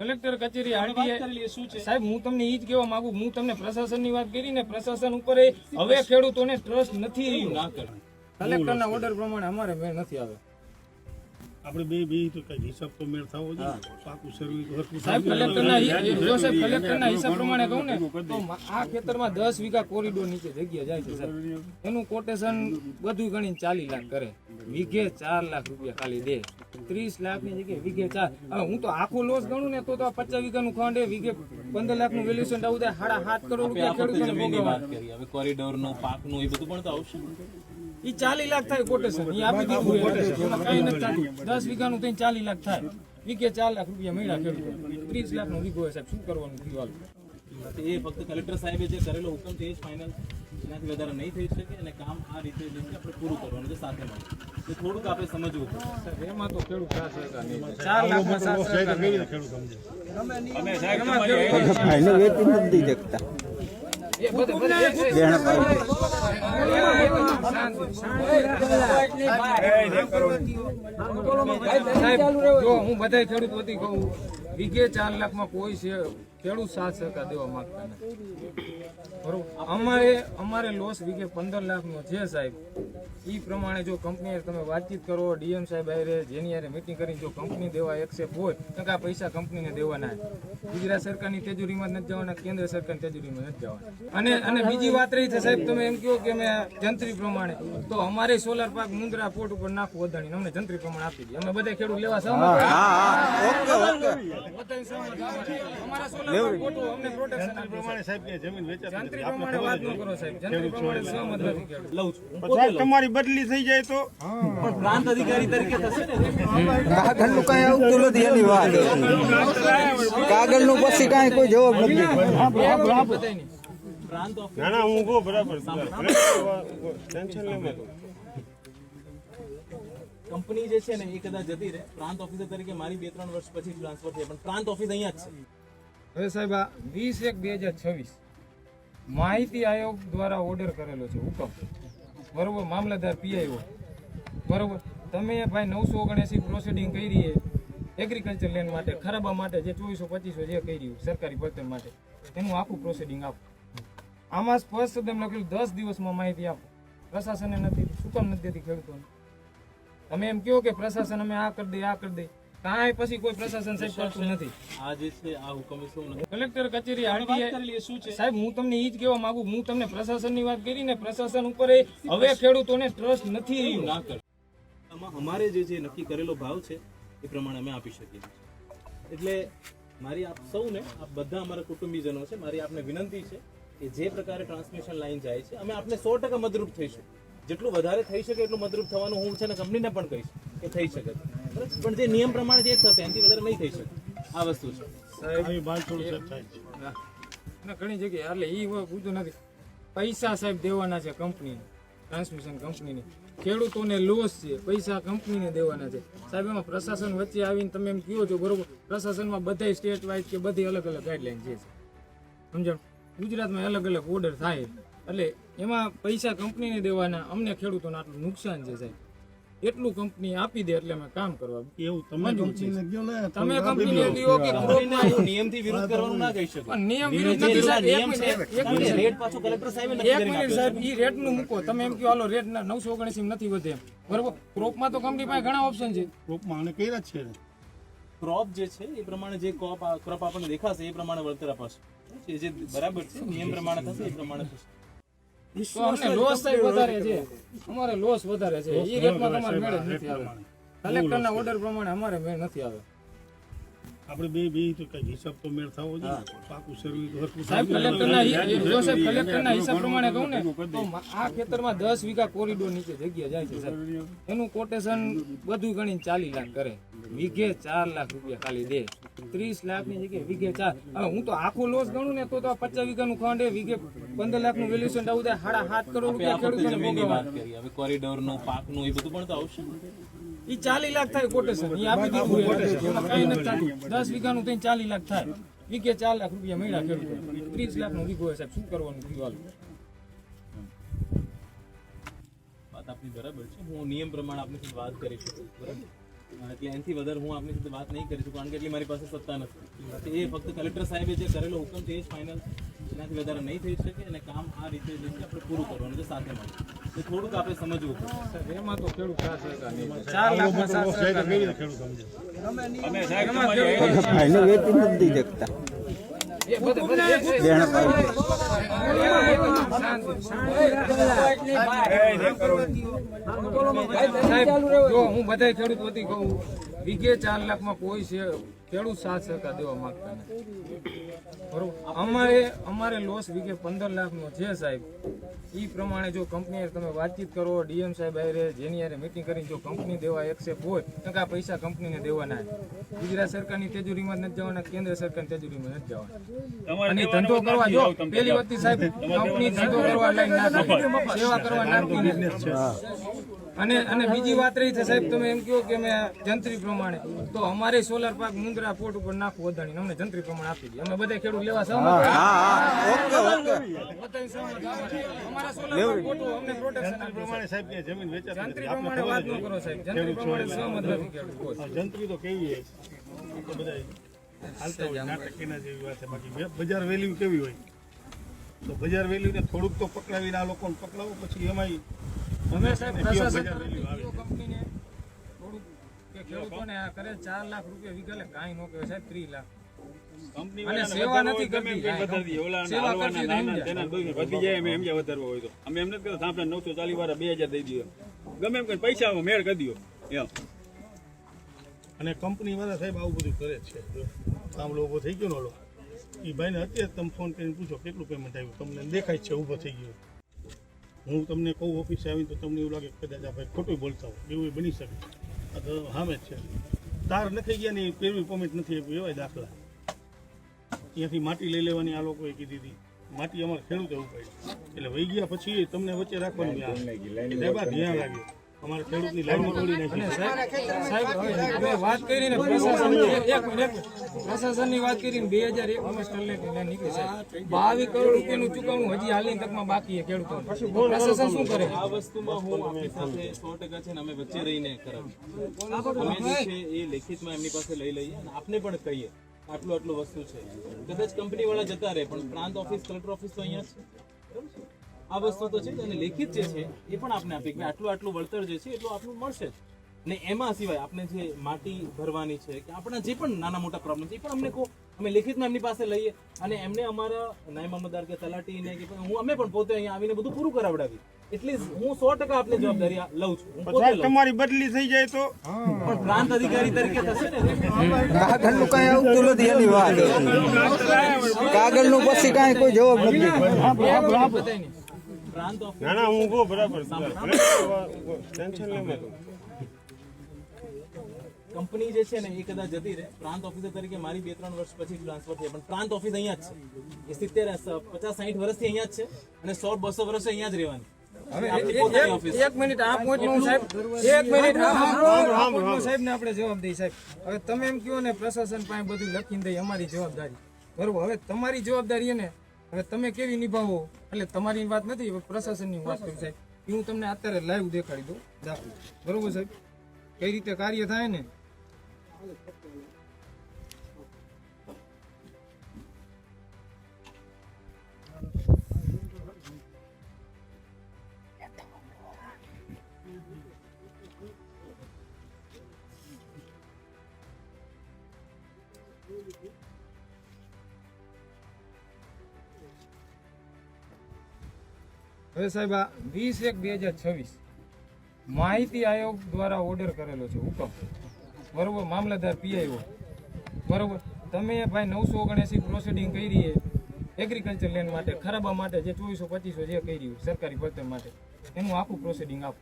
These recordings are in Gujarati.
કલેક્ટર કચેરી આરટીઆઈ શું છે સાહેબ? હું તમને ઈ જ કહેવા માંગુ, હું તમને પ્રશાસનની વાત કરી ને, પ્રશાસન ઉપર હવે ખેડૂતોને ટ્રસ્ટ નથી રહ્યું. કલેક્ટરના ઓર્ડર પ્રમાણે અમારે મેળ નથી આવે. આપણે બે તો કઈ હિસાબ તો મેળ થવો જોઈએ. પાકું સર્વે તો હરખું સાહેબ કલેક્ટરના હિસાબ પ્રમાણે કહું ને તો આ ખેતરમાં 10 વીઘા કોરિડોર નીચે જગ્યા જાય છે સાહેબ. એનું કોટેશન બધું ગણીને 40 લાખ કરે, વીઘે 4 લાખ રૂપિયા ખાલી દે. 30 લાખની જગ્યાએ વીઘે 4. હવે હું તો આખો લોસ ગણું ને તો 50 વીઘાનું ખંડ વીઘે 15 લાખનું વેલ્યુએશન આવું થાય. 7.5 કરોડ રૂપિયા ખેડૂતોને ભોગવવા. હવે કોરિડોરનું પાકનું એ બધું પણ તો આવશે. ઈ 40 લાખ થાય કોટેશન, ઈ આપી દીધું કોટેશન. એમાં કઈ નથી થતું. 10 વીઘાનું થઈને 40 લાખ થાય, વીઘે 4 લાખ રૂપિયા મળ્યા ખેડૂતો. 30 લાખનો વીઘો હોય સાહેબ, શું કરવાનું થયું? એ ફક્ત કલેક્ટર સાહેબે જે કરેલો હુકમ છે એ જ ફાઇનલ, એનાથી વધારે નહીં થઈ શકે. અને કામ આ રીતે જે છે આપણે પૂરું કરવાનું છે સાથે મળી. તો થોડુંક આપણે સમજવું પડે. એમાં તો ખેડૂત 4 લાખમાં 7 સરકાર નહીં. જો હું બધા ખેડૂત વતી કહું, વીઘે 4 લાખમાં કોઈ છે ખેડૂત 7 સરકાર દેવા માંગતા નથી. બરોબર, અમારે લોસ વીઘે 15 લાખનો છે સાહેબ. એ પ્રમાણે જો કંપની તમે વાતચીત કરો, ડીએમ સાહેબ આરે જેની યારે મીટિંગ કરીને જો કંપની દેવા એક્સેપ્ટ હોય તો આ પૈસા કંપનીને દેવાના. ગુજરાત સરકારની તેજુરીમાં નથી જવાના, કેન્દ્ર સરકારની તેજુરીમાં નથી જવાના. અને બીજી વાત રહી છે સાહેબ, તમે એમ કહો કે અમે જંત્રી પ્રમાણે, તો અમારે સોલાર પાર્ક મુંદ્રા પોર્ટ ઉપર નાખવું અદાણી, અમને જંત્રી પ્રમાણે આપી દે. અમે બધા ખેડૂત લેવા સહમત. અમારા સોલાર પાર્ક પોર્ટ અમને પ્રોટેક્શન પ્રમાણે સાહેબ કે જમીન વેચાતી જંત્રી પ્રમાણે વાત ન કરો સાહેબ. જંત્રી પ્રમાણે સહમત નથી ખેડૂત. લઉં છું તમારી બદલી થઈ જાય તો પણ પ્રાંત અધિકારી તરીકે થશે ને. કાગળનું કઈ આવતું નથી એની વાત. કાગળનું પછી કાંઈ કોઈ જવાબ નથી. પ્રાંત ઓફિસ ના હું ગો બરાબર ટેન્શન લેવા કંપની જે છે ને એ કદાચ જતી રહે. પ્રાંત ઓફિસર તરીકે મારી 2-3 વર્ષ પછી ટ્રાન્સફર થઈ, પણ પ્રાંત ઓફિસ અહીંયા જ છે. હવે સાહેબ આ 20/1/2026 માહિતી આયોગ દ્વારા ઓર્ડર કરેલો છે હુકમ, બરોબર, મામલતદાર પીઆઈઓ, બરોબર. તમે ભાઈ 979 પ્રોસિડિંગ કરી એગ્રીકલ્ચર લેન્ડ માટે, ખરાબા માટે જે 2425 જે કર્યું સરકારી પડતર માટે, એનું આખું પ્રોસિડિંગ આપો. આમાં સ્પષ્ટ તેમ લખેલું 10 દિવસમાં માહિતી આપો. પ્રશાસને નથી, શું કામ નથી દેતી ખેડૂતોને? તમે એમ કહો કે પ્રશાસન અમે આ કરી દે આ કરી દે, કાંઈ પછી કોઈ પ્રશાસન સાહેબ કરતું નથી. આ જે છે આ હુકમ શું નથી. કલેક્ટર કચેરી આરટીઆઈ શું છે સાહેબ? હું તમને ઈ જ કહેવા માંગુ, હું તમને પ્રશાસનની વાત કરી ને, પ્રશાસન ઉપર હવે ખેડૂતોને ટ્રસ્ટ નથી રહ્યું. ના કર. અમારે જે નક્કી કરેલો ભાવ છે એ પ્રમાણે અમે આપી શકીએ. એટલે મારી આપ સૌને, આપ બધા અમારા કુટુંબીજનો છે, મારી આપને વિનંતી છે કે જે પ્રકારે ટ્રાન્સમિશન લાઈન જાય છે અમે આપને 100% મદદરૂપ થઈશું. જેટલું વધારે થઈ શકે એટલું મદદરૂપ થવાનું હું છે ને કંપનીને પણ કહીશ કે થઈ શકે, પણ જે નિયમ પ્રમાણે જે થશે એનાથી વધારે નહીં થઈ શકે. આ વસ્તુ છે સાહેબ. ઘણી જગ્યાએ એટલે એ પૂછતું નથી. પૈસા સાહેબ દેવાના છે કંપનીને, ટ્રાન્સમિશન કંપનીને. ખેડૂતોને લોસ છે, પૈસા કંપનીને દેવાના છે સાહેબ. એમાં પ્રશાસન વચ્ચે આવીને તમે એમ કહો છો, બરોબર, પ્રશાસનમાં બધા સ્ટેટ વાઇઝ કે બધી અલગ અલગ ગાઈડલાઈન છે, સમજો. ગુજરાતમાં અલગ અલગ ઓર્ડર થાય એટલે એમાં પૈસા કંપનીને દેવાના. અમને ખેડૂતોને આટલું નુકસાન છે સાહેબ, એટલું કંપની આપી દે એટલે અમે કામ કરવા. એવું તમે કંપનીને ગયો ને, તમે કંપનીને દીઓ કે નિયમથી વિરુદ્ધ કરવાનું ના કહી શકો. પણ નિયમ વિરુદ્ધ નથી સાહેબ. એક મિનિટ રેટ પાછો કલેક્ટર સાહેબે નક્કી એક કરી મિનિટ સાહેબ, ઈ રેટ નું મૂકો. તમે એમ કહો હાલો રેટ 979 નથી વધે એમ, બરોબર. ક્રોપમાં તો કંપની પાસે ઘણા ઓપ્શન છે. ગ્રુપમાં આને કર્યા જ છે ને. ક્રોપ જે છે એ પ્રમાણે જે ક્રોપ આપણને દેખાશે એ પ્રમાણે વળતર અપાશે. એ જે બરાબર છે નિયમ પ્રમાણે થશે એ પ્રમાણે થશે. તો અમને લોસ સાહેબ વધારે છે, અમારે લોસ વધારે છે. ઈ રેટમાં તમારે મેળ જ નથી આવે. કલેક્ટરના ઓર્ડર પ્રમાણે અમારે મેળ નથી આવે. આપણે બે તો કઈ હિસાબ તો મેળ થવો જોઈએ. પાકું સર્વે તો હરખું સાહેબ કલેક્ટરના હિસાબ પ્રમાણે કહું ને તો આ ખેતરમાં 10 વીઘા કોરિડોર નીચે જગ્યા જાય છે સાહેબ. એનું કોટેશન બધું ગણીને 40 લાખ કરે, વીઘે 4 લાખ રૂપિયા ખાલી દે. 30 લાખની જગ્યાએ વીઘે 4. હવે હું તો આખો લોસ ગણું ને તો 50 વીઘાનું ખંડ વીઘે 15 લાખનું વેલ્યુએશન આવું થાય. 7.5 કરોડ રૂપિયા ખેડૂતોને ભોગવવા. હવે કોરિડોરનું પાકનું એ બધું પણ તો આવશે. ઈ 40 લાખ થાય કોટેશન, ઈ આપી દીધું. એમાં કઈ નથી થતું. 10 વીઘાનું થઈને 40 લાખ થાય, વીઘે 4 લાખ રૂપિયા મળ્યા ખેડૂતો. 30 લાખનો વીઘો હોય સાહેબ, શું કરવાનું થયું? વાત આપની બરાબર છે. હું નિયમ પ્રમાણે આપની વાત કરી શકું, બરાબર. એટલે એનાથી વધારે હું આપની સાથે વાત નહીં કરી શકું કારણ કે એટલી મારી પાસે સત્તા નથી. એ ફક્ત કલેક્ટર સાહેબે જે કરેલો હુકમ છે એ જ ફાઇનલ, એનાથી વધારે નહીં થઈ શકે અને કામ આ રીતે જે છે આપણે પૂરું કરવાનું છે સાથે મળી. તો થોડુંક આપણે સમજવું પડે. સાહેબ, એમાં તો ખેડૂત સાથ સહકાર નહીં. 4 લાખમાં સાથ સહકાર નહીં. ખેડૂત સમજે. એમાં ખેડૂત ભાઈને વેચી નથી દેખતા એ બધે બધે એક છે. બેન પાડી. સાહેબ, જો હું બધા ખેડૂત વતી કહું, વીઘે 4 લાખમાં કોઈ છે ખેડૂત સાથ સહકાર દેવા માંગતા નથી. બરોબર, અમારે લોસ વીઘે 15 લાખનો છે સાહેબ. એ પ્રમાણે જો કંપની તમે વાતચીત કરો, ડીએમ સાહેબ આરે જેની આરે મીટિંગ કરીને જો કંપની દેવા એક્સેપ્ટ હોય તો આ પૈસા કંપનીને દેવાના. ગુજરાત સરકારની તિજોરીમાં નથી જવાના, કેન્દ્ર સરકારની તિજોરીમાં નથી જવાના. અને ધંધો કરવા જો પેલી વખતે સાહેબ કંપની ધંધો કરવા લઈને નાખી, સેવા કરવા નાખતી નથી. અને બીજી વાત રહી છે સાહેબ, તમે એમ કહો કે અમે જંત્રી પ્રમાણે, તો અમારે સોલાર પાર્ક મુંદ્રા પોર્ટ ઉપર નાખવું વધારી અમને જંત્રી પ્રમાણે આપી દે. અમે બધા ખેડૂત લેવા સહમત. અમારા સોલાર પાર્ક અમને પ્રોટેક્શન પ્રમાણે સાહેબ કે જમીન વેચાતી જંત્રી પ્રમાણે વાત ન કરો સાહેબ, જંત્રી પ્રમાણે સહમત નથી ખેડૂત. જંત્રી તો કેવી હોય એ તો બધા હાલતા હોય, નાટકીના જેવી વાત છે. બાકી બજાર વેલ્યુ કેવી હોય તો બજાર વેલ્યુ ને થોડુંક તો પકડાવીને આ લોકોને પકડાવો, પછી એમાંય અમે સાહેબ પ્રશાસન બજાર વેલ્યુ આવે. કંપનીને થોડુંક કે ખેડૂતોને આ કરે 4 લાખ રૂપિયા વીઘે લે કાંઈ ન કહેવાય સાહેબ, 30 લાખ. અને સેવા નથી કરતી. સેવા કરતી તો સમજ્યા. વધી જાય એમ જે વધારવો હોય તો અમે એમ નથી કરતા આપણે 940 વાળા 2000 દઈ દઈએ, ગમે એમ કઈ પૈસા મેળ કરી દો એમ. અને કંપની વાળા સાહેબ આવું બધું કરે છે. જો સાંભળો ઉભો થઈ ગયો ને ઓલો, એ ભાઈને અત્યારે તમે ફોન કરીને પૂછો કેટલું પેમેન્ટ આવ્યું, તમને દેખાય છે ઊભો થઈ ગયો. હું તમને કહું ઓફિસે આવીને તો તમને એવું લાગે કદાચ આ ભાઈ ખોટું બોલતા હોય, એવું બની શકે. આ તો સામે જ છે. તાર નથી ગયા ને પેરવી પેમેન્ટ નથી આપ્યું, એવાય દાખલા. ત્યાંથી માટી લઈ લેવાની આ લોકોએ કીધી હતી, માટી અમારે ખેડૂતે ઉપાડી, એટલે વહી ગયા પછી તમને વચ્ચે રાખવાનું. ધ્યાન લાગ્યું અમારે ખેડૂતની લાઈનમાં તોડી નાખી. સાહેબ હવે વાત કરીને પ્રશાસનની એક મિનિટ પ્રશાસનની વાત કરીને 2001 સ્ટરલાઇટની લાઈન નીકળી સાહેબ, 22 કરોડ રૂપિયાનું ચૂકવણું હજી હાલની તકમાં બાકી છે ખેડૂતોને. પ્રશાસન શું કરે? આ વસ્તુમાં હું આપણી સાથે 100% છે ને અમે વચ્ચે રહીને કરાવીએ. અમે જે છે એ લેખિતમાં એમની પાસે લઈ લઈએ અને આપને પણ કહીએ આટલું વસ્તુ છે. કદાચ કંપની વાળા જતા રહે પણ પ્રાંત ઓફિસ, કલેક્ટર ઓફિસ તો અહીંયા જ છે. બરાબર છે, આ વસ્તુ તો છે અને લેખિત જે છે એ પણ આપણે આપીએ કે આટલું વળતર જે છે એટલું આપણું મળશે જ. ને એમાં સિવાય આપણે જે માટી ભરવાની છે કે આપણા જે પણ નાના મોટા પ્રોબ્લેમ છે એ પણ અમને કહો, અમે લેખિતમાં એમની પાસે લઈએ અને એમને અમારા નાયબ મામલતદાર કે તલાટીને કે અમે પણ પોતે અહીંયા આવીને બધું પૂરું કરાવડાવી. એટલે હું 100% આપને જવાબદારી લઉં છું. હું પોતે લઉં છું. તમારી બદલી થઈ જાય તો પણ પ્રાંત અધિકારી તરીકે થશે ને. કાગળનું કઈ આવતું નથી એની વાત. કાગળનું પછી કાંઈ કોઈ જવાબ નથી. પ્રાંત ઓફિસ ના હું ગો બરાબર ટેન્શન લે. કંપની જે છે ને એ કદાચ જતી રહે, પ્રાંત ઓફિસર તરીકે મારી 2-3 વર્ષ પછી ટ્રાન્સફર થઈ, પણ પ્રાંત ઓફિસ અહીંયા જ છે. એ 70-50-60 વર્ષથી અહીંયા જ છે અને 100-200 વર્ષ અહીંયા જ રહેવાની. આપણી પોતાની ઓફિસ. એક મિનિટ આ પહોંચનું સાહેબ, એક મિનિટ સાહેબ ને આપણે જવાબ દઈએ સાહેબ. હવે તમે એમ કહો ને પ્રશાસન પાસે બધું લખીને દઈ અમારી જવાબદારી, બરોબર. હવે તમારી જવાબદારી ને હવે તમે કેવી નિભાવો, એટલે તમારી વાત નથી, હવે પ્રશાસનની વાત કરું સાહેબ. એ હું તમને અત્યારે લાઈવ દેખાડી દઉં દાખલો, બરોબર સાહેબ, કઈ રીતે કાર્ય થાય ને. હવે સાહેબ આ 20/1/2026 માહિતી આયોગ દ્વારા ઓર્ડર કરેલો છે હુકમ, બરોબર, મામલતદાર પીઆઈઓ, બરોબર. તમે ભાઈ 979 પ્રોસિડિંગ કરી છે એગ્રીકલ્ચર લેન્ડ માટે, ખરાબા માટે જે 2400-2500 જે કરી સરકારી ભરતી માટે, એનું આખું પ્રોસિડિંગ આપો.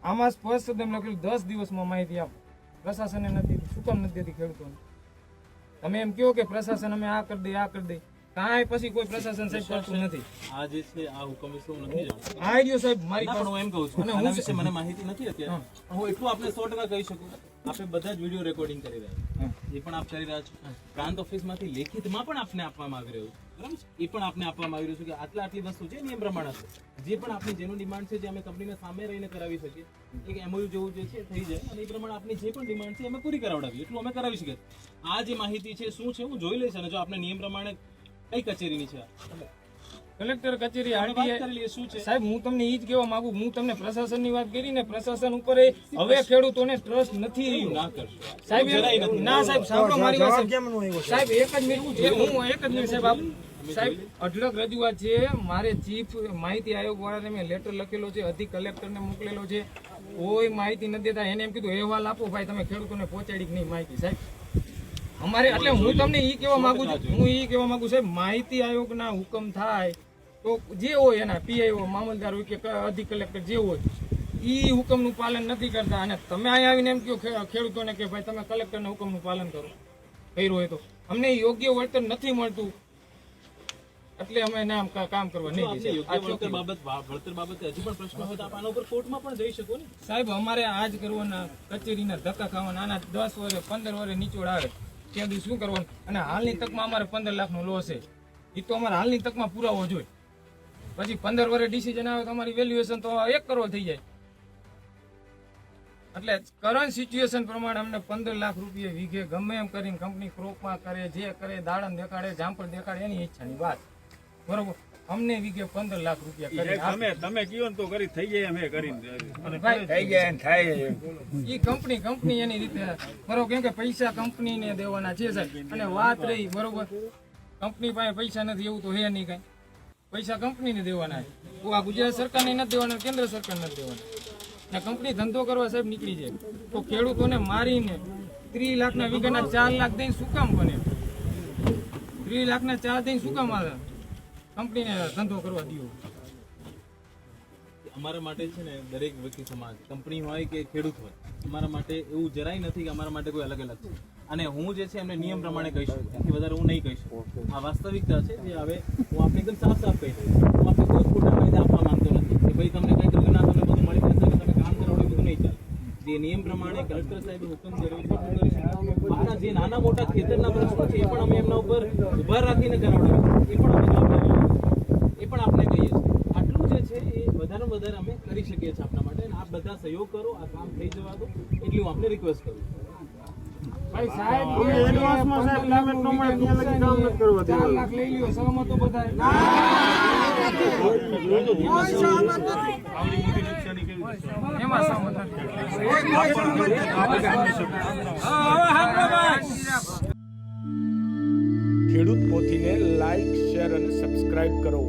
આમાં સ્પષ્ટ તમે લખેલું 10 દિવસમાં માહિતી આપો. પ્રશાસને નથી, શું કામ નથી દેતી ખેડૂતોને? તમે એમ કહો કે પ્રશાસન અમે આ કરી દઈએ, કાંઈ પછી કોઈ પ્રશાસન સાહેબ કરતું નથી. આ જે છે આ હુકમ વિશે હું નથી જાણતો. આ આઈડિયો સાહેબ મારી ના, પાસે પણ હું એમ કહું છું આના વિશે મને માહિતી નથી અત્યારે. હું એટલું આપને 100% કહી શકું, આપણે બધા જ વિડીયો રેકોર્ડિંગ કરી રહ્યા છીએ. જે પણ આપ કરી રહ્યા છો પ્રાંત ઓફિસમાંથી લેખિતમાં પણ આપને આપવામાં આવી રહ્યું છે બરાબર છે, એ પણ આપને આપવામાં આવી રહ્યું છે કે આટલી વસ્તુ છે નિયમ પ્રમાણે છે, જે પણ આપની જેનું ડિમાન્ડ છે જે અમે કંપનીને સામે રહીને કરાવી શકીએ, એક MOU જેવું જે છે થઈ જાય અને એ પ્રમાણે આપની જે પણ ડિમાન્ડ છે અમે પૂરી કરાવડાવીએ એટલું અમે કરાવી શકીએ. આ જે માહિતી છે શું છે હું જોઈ લઈશ અને જો આપને નિયમ પ્રમાણે કઈ કચેરીની છે કલેક્ટર કચેરી આપણે વાત RTI કરી લઈએ શું છે. સાહેબ હું તમને ઈ જ કહેવા માંગુ, હું તમને પ્રશાસનની વાત કરી ને, પ્રશાસન ઉપર હવે ખેડૂતોને ટ્રસ્ટ નથી રહ્યો. ના કરશો સાહેબ જરાય નથી. ના સાહેબ સાંભળો મારી વાત સાહેબ, એક જ મિનિટ સાહેબ સાહેબ અઢળક રજૂઆત છે મારે ચીફ માહિતી આયોગ વાળાને મેં લેટર લખેલો છે, અધિક કલેક્ટરને મોકલેલો છે, કોઈ માહિતી નથી દેતા. એને એમ કીધું અહેવાલ આપો ભાઈ તમે ખેડૂતોને પહોંચાડી કે નહીં માહિતી. સાહેબ અમારે એટલે હું તમને ઈ કહેવા માંગુ છું, સાહેબ માહિતી આયોગના હુકમ થાય તો જે હોય એના PI હોય, મામલતદાર હોય કે અધિક કલેક્ટર જે હોય ઈ હુકમનું પાલન નથી કરતા, અને તમે અહીંયા આવીને એમ કહો ખેડૂતોને કે ભાઈ તમે કલેક્ટરના હુકમનું પાલન કરો, કર્યું હોય તો અમને યોગ્ય વળતર નથી મળતું એટલે અમે નામ કામ કરવા નહીં આપને દઈએ. યોગ્ય વળતર બાબતે હજી પણ પ્રશ્ન હોય તો આપ આના ઉપર કોર્ટમાં પણ જઈ શકો ને. સાહેબ અમારે આ જ કરવાના, કચેરીના ધક્કા ખાવાના, આના 10 વર્ષે 15 વર્ષે નીચોડ આવે ત્યાં સુધી શું કરવાનું? અને હાલની તકમાં અમારે 15 લાખનો લોસ છે, એ તો અમારે હાલની તકમાં પુરાવો જોઈએ. પછી 15 વર્ષે ડિસિઝન આવે તો અમારી વેલ્યુએશન તો 1 કરોડ થઈ જાય. એટલે કરંટ સિચ્યુએશન પ્રમાણે અમને 15 લાખ રૂપિયા વીઘે ગમે એમ કરીને કંપની ક્રોપમાં કરે, જે કરે, દાડમ દેખાડે, જામફળ દેખાડે, એની ઈચ્છાની વાત બરોબર. અમને વીઘે 15 લાખ રૂપિયા કરી તમે કયો ને તો કરી થઈ જાય એમ કરીને થઈ ગયા થાય ઈ કંપની એની રીતે બરોબર, કેમ કે પૈસા કંપનીને દેવાના છે સાહેબ. અને વાત રહી બરોબર કંપની પાસે પૈસા નથી એવું તો હે નહીં કાંઈ, પૈસા કંપનીને દેવાના છે. આ ગુજરાત સરકારને નથી દેવાના, કેન્દ્ર સરકારને નથી દેવાના. ને કંપની ધંધો કરવા સાહેબ નીકળી જાય તો ખેડૂતોને મારીને 30 લાખના વીઘાના 4 લાખ દઈને શું કામ બને? 30 લાખના 4 દઈને શું કામ આવે? કંપનીને ધંધો કરવા દીધો. અમારા માટે છે ને દરેક વ્યક્તિ સમાજ, કંપની હોય કે ખેડૂત હોય, અમારા માટે એવું જરાય નથી કે અમારા માટે કોઈ અલગ છે. અને હું જે છે એમને નિયમ પ્રમાણે કહી શકું, એનાથી વધારે હું નહીં કહી શકું. આ વાસ્તવિકતા છે જે હવે હું આપને એકદમ સાફ કહી શકું. હું આપને કોઈ ખોટા ફાયદા આપવા માંગતો નથી કે ભાઈ તમને કંઈ કર્યું ના તમને બધું મળી જશે કે તમે કામ કરાવડે બધું નહીં ચાલે. જે નિયમ પ્રમાણે કલેક્ટર સાહેબે હુકમ કર્યો છે શું કરી શકું. મારા જે નાના મોટા ખેતરના પ્રશ્નો છે એ પણ અમે એમના ઉપર ઉભા રાખીને કરાવડાવીએ, એ પણ અમે જવાબદારી એ પણ આપણે કહીએ છીએ. આટલું જે છે એ વધારે વધારે અમે કરી શકીએ છીએ આપણા માટે. અને આપ બધા સહયોગ કરો, આ કામ થઈ જવા દો એટલી હું આપને રિક્વેસ્ટ કરું. ભાઈ સાહેબ એડવાન્સમાં સાહેબ પેમેન્ટ નો મળે ત્યાં લગી કામ નથી કરવા દેવા. 4 લાખ લઈ લ્યો સહમત તો બધા એમાં સહમત ખેડૂત પોથીને લાઈક, શેર અને સબસ્ક્રાઇબ કરો.